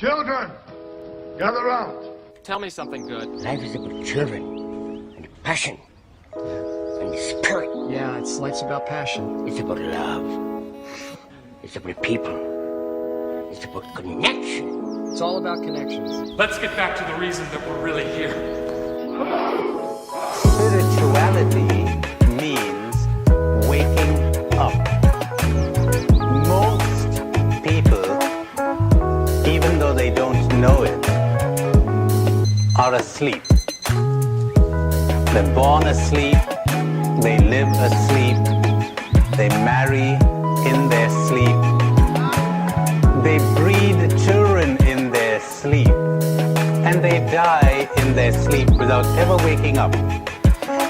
Children, gather round. Tell me something good. Life is about children, and passion, and spirit. Yeah, life's about passion. It's about love. It's about people. It's about connection. It's all about connections. Let's get back to the reason that we're really here. Spirituality means waking up. Most people, even though they don't know it, are asleep. They're born asleep, they live asleep, they marry in their sleep, they breed children in their sleep, and they die in their sleep without ever waking up.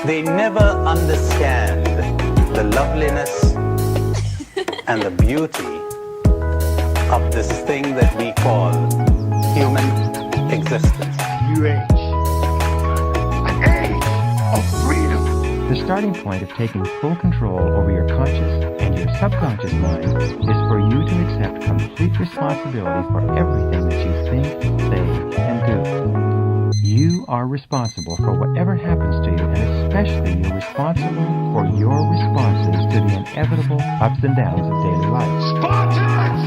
They never understand the loveliness and the beauty of this thing that we call human existence. New age. An age of freedom. The starting point of taking full control over your conscious and your subconscious mind is for you to accept complete responsibility for everything that you think, say, and do. You are responsible for whatever happens to you, and especially you're responsible for your responses to the inevitable ups and downs of daily life. Spartans,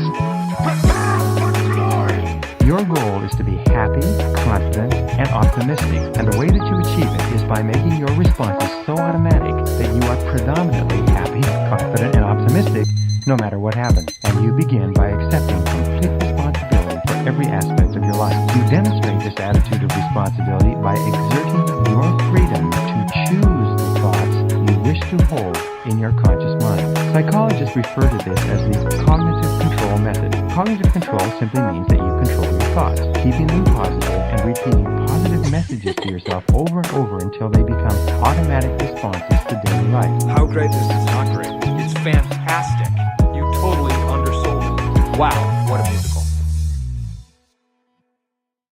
prepare for glory. Your goal is to be happy, confident, and optimistic, and the way that you achieve it is by making your responses so automatic that you are predominantly happy, confident, and optimistic no matter what happens. And you begin by accepting complete responsibility for every aspect of your life. You demonstrate this attitude of responsibility by exerting your freedom to choose the thoughts you wish to hold in your conscious mind. Psychologists refer to this as the cognitive control method. Cognitive control simply means that you control your thoughts, keeping them positive and repeating positive messages to yourself over and over until they become automatic responses to daily life. How great is this? Not great. It's fantastic. You totally undersold it. Wow.